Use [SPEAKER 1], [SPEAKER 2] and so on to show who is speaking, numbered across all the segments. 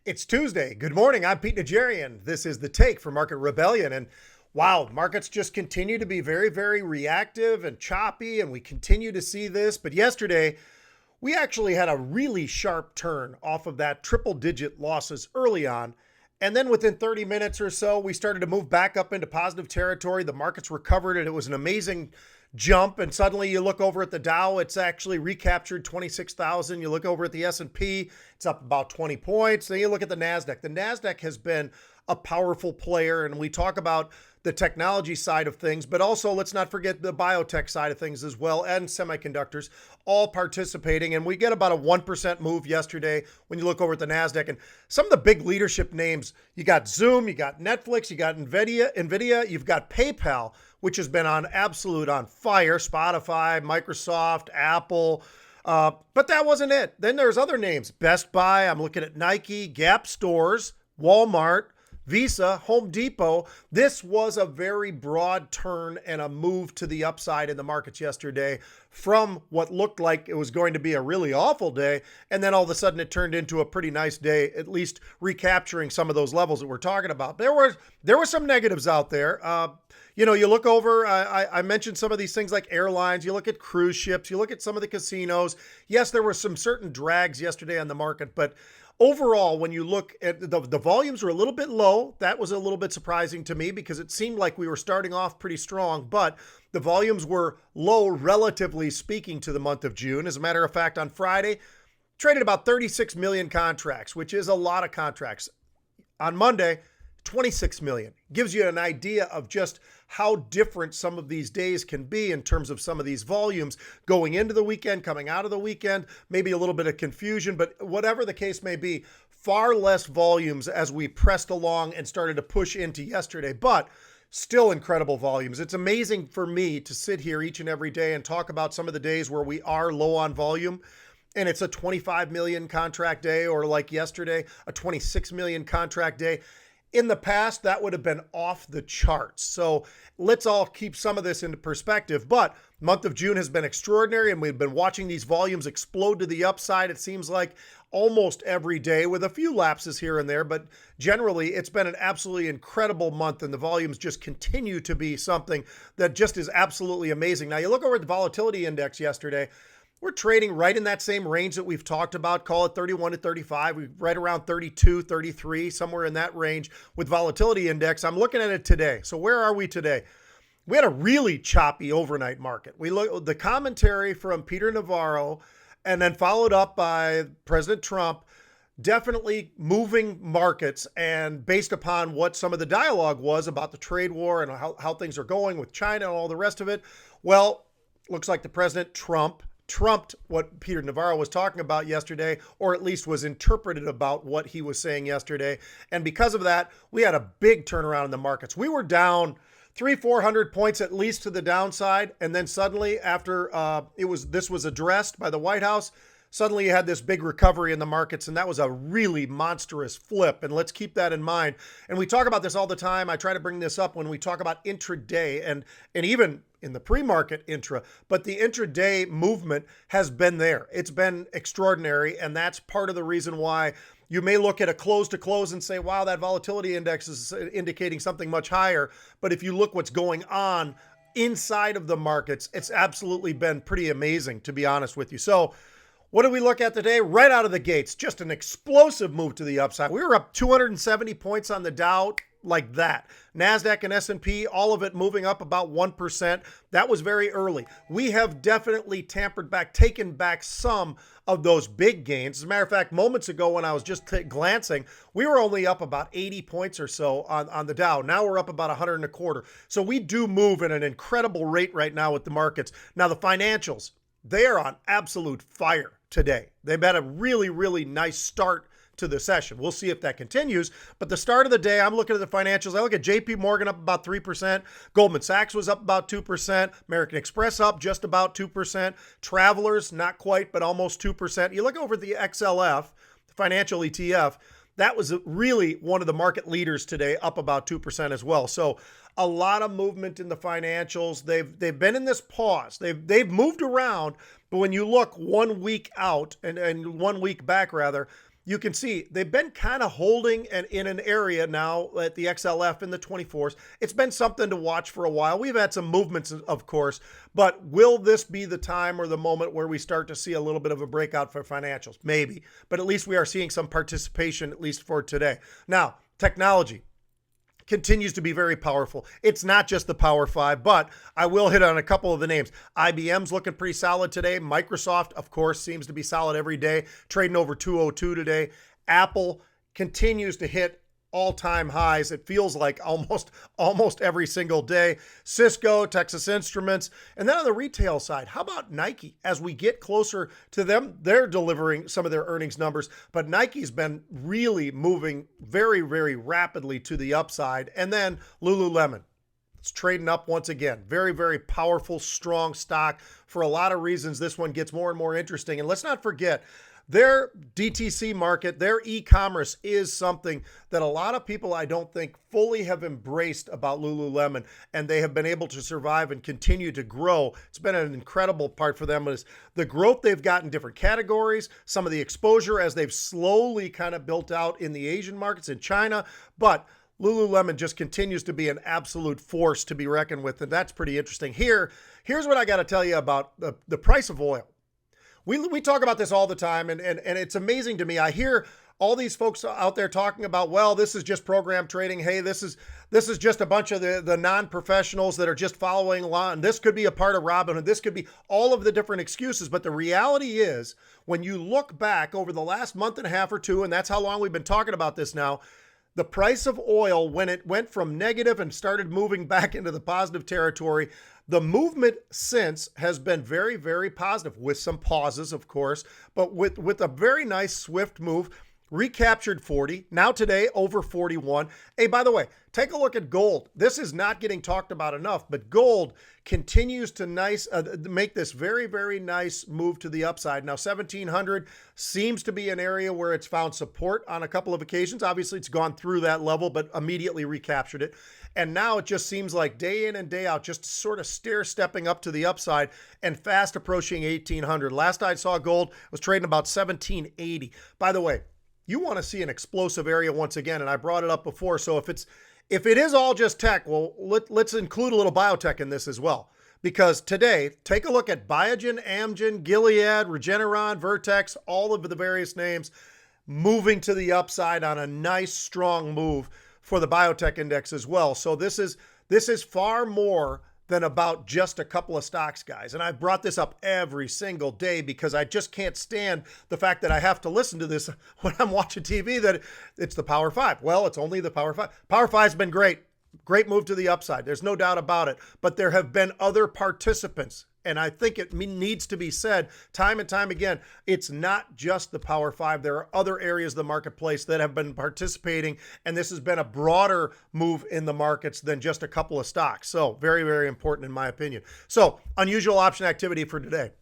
[SPEAKER 1] It's Tuesday. Good morning. I'm Pete Najarian. This is The Take for Market Rebellion. And wow, markets just continue to be very, very reactive and choppy, and we continue to see this. But yesterday, we actually had a really sharp turn off of that triple digit losses early on. And then within 30 minutes or so, we started to move back up into positive territory. The markets recovered, and it was an amazing jump. And suddenly you look over at the Dow, it's actually recaptured 26,000. You look over at the S&P, it's up about 20 points. Then you look at the Nasdaq. The Nasdaq has been a powerful player, and we talk about the technology side of things, but also let's not forget the biotech side of things as well, and semiconductors all participating. And we get about a 1% move yesterday when you look over at the Nasdaq. And some of the big leadership names, you got Zoom, you got Netflix, you got Nvidia, you've got PayPal, which has been on fire, Spotify, Microsoft, Apple. But that wasn't it. Then there's other names, Best Buy, I'm looking at Nike, Gap Stores, Walmart, Visa, Home Depot. This was a very broad turn and a move to the upside in the markets yesterday from what looked like it was going to be a really awful day. And then all of a sudden it turned into a pretty nice day, at least recapturing some of those levels that we're talking about. There were some negatives out there. You look over, I mentioned some of these things like airlines, you look at cruise ships, you look at some of the casinos. Yes, there were some certain drags yesterday on the market, but overall, when you look at the volumes were a little bit low. That was a little bit surprising to me because it seemed like we were starting off pretty strong, but the volumes were low, relatively speaking, to the month of June. As a matter of fact, on Friday, traded about 36 million contracts, which is a lot of contracts. On Monday, 26 million. Gives you an idea of just how different some of these days can be in terms of some of these volumes going into the weekend, coming out of the weekend, maybe a little bit of confusion, but whatever the case may be, far less volumes as we pressed along and started to push into yesterday, but still incredible volumes. It's amazing for me to sit here each and every day and talk about some of the days where we are low on volume. And it's a 25 million contract day, or like yesterday, a 26 million contract day. In the past, that would have been off the charts. So let's all keep some of this into perspective. But month of June has been extraordinary, and we've been watching these volumes explode to the upside. It seems like almost every day, with a few lapses here and there. But generally, it's been an absolutely incredible month, and the volumes just continue to be something that just is absolutely amazing. Now, you look over at the volatility index yesterday. We're trading right in that same range that we've talked about, call it 31 to 35. We're right around 32, 33, somewhere in that range with volatility index. I'm looking at it today. So where are we today? We had a really choppy overnight market. We look the commentary from Peter Navarro and then followed up by President Trump, definitely moving markets, and based upon what some of the dialogue was about the trade war and how things are going with China and all the rest of it. Well, looks like the President trumped what Peter Navarro was talking about yesterday, or at least was interpreted about what he was saying yesterday. And because of that, we had a big turnaround in the markets. We were down 300-400 points at least to the downside. And then suddenly after this was addressed by the White House, suddenly you had this big recovery in the markets, and that was a really monstrous flip. And let's keep that in mind. And we talk about this all the time. I try to bring this up when we talk about intraday and even in the pre-market intra, but the intraday movement has been there. It's been extraordinary, and that's part of the reason why you may look at a close to close and say, wow, that volatility index is indicating something much higher. But if you look what's going on inside of the markets, it's absolutely been pretty amazing, to be honest with you. So what did we look at today? Right out of the gates, just an explosive move to the upside. We were up 270 points on the Dow, like that. Nasdaq and S&P, all of it moving up about 1%. That was very early. We have definitely taken back some of those big gains. As a matter of fact, moments ago when I was just glancing, we were only up about 80 points or so on the Dow. Now we're up about 100 and a quarter. So we do move at an incredible rate right now with the markets. Now the financials, they are on absolute fire today. They've had a really, really nice start to the session. We'll see if that continues. But the start of the day, I'm looking at the financials. I look at JP Morgan up about 3%. Goldman Sachs was up about 2%. American Express up just about 2%. Travelers, not quite, but almost 2%. You look over at the XLF, the financial ETF, that was really one of the market leaders today, up about 2% as well. So a lot of movement in the financials. They've been in this pause. They've moved around, but when you look 1 week out and 1 week back rather, you can see they've been kind of holding in an area now at the XLF in the 24s. It's been something to watch for a while. We've had some movements, of course, but will this be the time or the moment where we start to see a little bit of a breakout for financials? Maybe, but at least we are seeing some participation, at least for today. Now, technology continues to be very powerful. It's not just the Power Five, but I will hit on a couple of the names. IBM's looking pretty solid today. Microsoft, of course, seems to be solid every day, trading over 202 today. Apple continues to hit all-time highs. It feels like almost every single day. Cisco, Texas Instruments, and then on the retail side, how about Nike? As we get closer to them, they're delivering some of their earnings numbers, but Nike's been really moving very, very rapidly to the upside. And then Lululemon. It's trading up once again. Very, very powerful, strong stock. For a lot of reasons, this one gets more and more interesting. And let's not forget, their DTC market, their e-commerce is something that a lot of people I don't think fully have embraced about Lululemon, and they have been able to survive and continue to grow. It's been an incredible part for them is the growth they've got in different categories, some of the exposure as they've slowly kind of built out in the Asian markets in China, but Lululemon just continues to be an absolute force to be reckoned with, and that's pretty interesting. Here's what I got to tell you about the price of oil. We talk about this all the time, and it's amazing to me. I hear all these folks out there talking about, well, this is just program trading. Hey, this is just a bunch of the non-professionals that are just following along. This could be a part of Robinhood. This could be all of the different excuses. But the reality is, when you look back over the last month and a half or two, and that's how long we've been talking about this now, the price of oil, when it went from negative and started moving back into the positive territory, the movement since has been very, very positive, with some pauses, of course, but with a very nice swift move. Recaptured 40, now today over 41. Hey, by the way, take a look at gold. This is not getting talked about enough, but gold continues to make this very, very nice move to the upside. Now, 1700 seems to be an area where it's found support on a couple of occasions. Obviously, it's gone through that level, but immediately recaptured it. And now it just seems like day in and day out, just sort of stair-stepping up to the upside and fast approaching 1800. Last I saw gold was trading about 1780. By the way, you want to see an explosive area once again, and I brought it up before. So if it is all just tech, well, let's include a little biotech in this as well. Because today, take a look at Biogen, Amgen, Gilead, Regeneron, Vertex, all of the various names moving to the upside on a nice, strong move for the biotech index as well. So this is far more than about just a couple of stocks, guys. And I've brought this up every single day because I just can't stand the fact that I have to listen to this when I'm watching TV, that it's the Power Five. Well, it's only the Power Five. Power Five's been great. Great move to the upside. There's no doubt about it. But there have been other participants. And I think it needs to be said time and time again, it's not just the Power Five. There are other areas of the marketplace that have been participating, and this has been a broader move in the markets than just a couple of stocks. So very, very important in my opinion. So unusual option activity for today.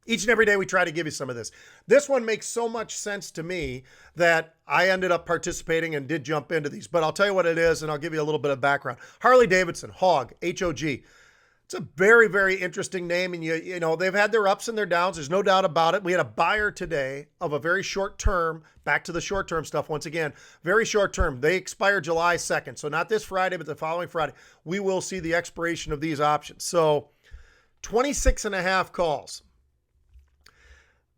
[SPEAKER 1] Each and every day we try to give you some of this. This one makes so much sense to me that I ended up participating and did jump into these. But I'll tell you what it is, and I'll give you a little bit of background. Harley Davidson, HOG, H-O-G. It's a very, very interesting name, and you know they've had their ups and their downs. There's no doubt about it. We had a buyer today of a very short term, back to the short term stuff once again, very short term. They expire July 2nd, so not this Friday, but the following Friday. We will see the expiration of these options. So 26 and a half calls.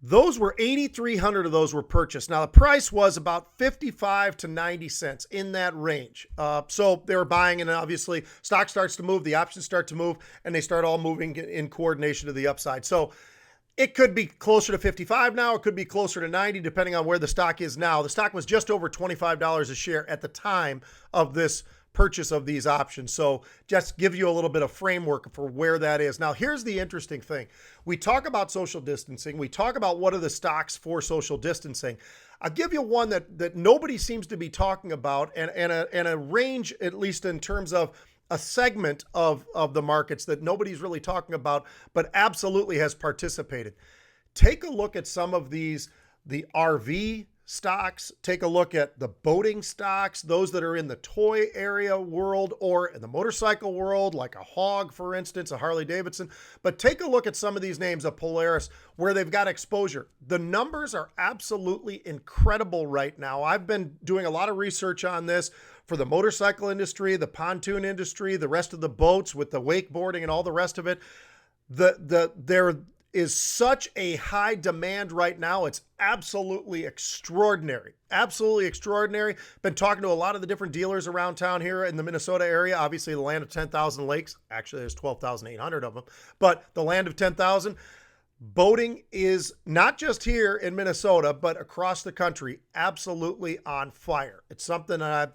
[SPEAKER 1] Those were 8,300 of those were purchased. Now the price was about 55 to 90 cents, in that range. So they were buying, and obviously stock starts to move, the options start to move, and they start all moving in coordination to the upside. So it could be closer to 55 now, it could be closer to 90, depending on where the stock is now. The stock was just over $25 a share at the time of this purchase of these options. So just give you a little bit of framework for where that is. Now, here's the interesting thing. We talk about social distancing. We talk about what are the stocks for social distancing. I'll give you one that nobody seems to be talking about, and a range, at least in terms of a segment of the markets that nobody's really talking about, but absolutely has participated. Take a look at some of these, the RV stocks, take a look at the boating stocks, those that are in the toy area world or in the motorcycle world, like a Hog, for instance, a Harley Davidson. But take a look at some of these names of Polaris where they've got exposure. The numbers are absolutely incredible right now. I've been doing a lot of research on this for the motorcycle industry, the pontoon industry, the rest of the boats with the wakeboarding and all the rest of it. There is such a high demand right now. It's absolutely extraordinary. Absolutely extraordinary. Been talking to a lot of the different dealers around town here in the Minnesota area. Obviously, the land of 10,000 lakes. Actually, there's 12,800 of them. But the land of 10,000, boating is not just here in Minnesota, but across the country, absolutely on fire. It's something that I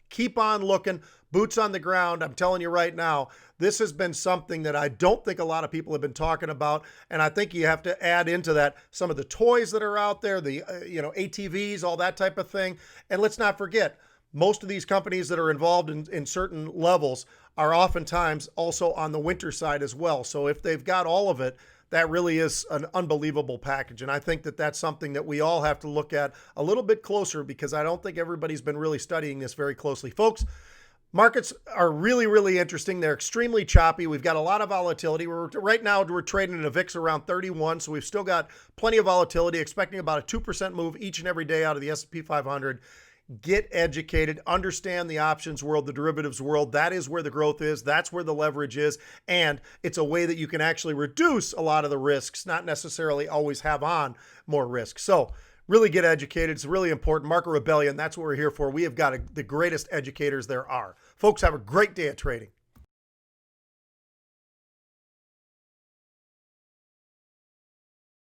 [SPEAKER 1] keep on looking, boots on the ground. I'm telling you right now, this has been something that I don't think a lot of people have been talking about. And I think you have to add into that some of the toys that are out there, the ATVs, all that type of thing. And let's not forget, most of these companies that are involved in certain levels are oftentimes also on the winter side as well. So if they've got all of it, that really is an unbelievable package. And I think that that's something that we all have to look at a little bit closer, because I don't think everybody's been really studying this very closely. Folks, markets are really, really interesting. They're extremely choppy. We've got a lot of volatility. Right now, we're trading in a VIX around 31, so we've still got plenty of volatility, expecting about a 2% move each and every day out of the S&P 500. Get educated, understand the options world, the derivatives world. That is where the growth is. That's where the leverage is. And it's a way that you can actually reduce a lot of the risks, not necessarily always have on more risk. So really get educated. It's really important. Market Rebellion, that's what we're here for. We have got the greatest educators there are. Folks, have a great day at trading.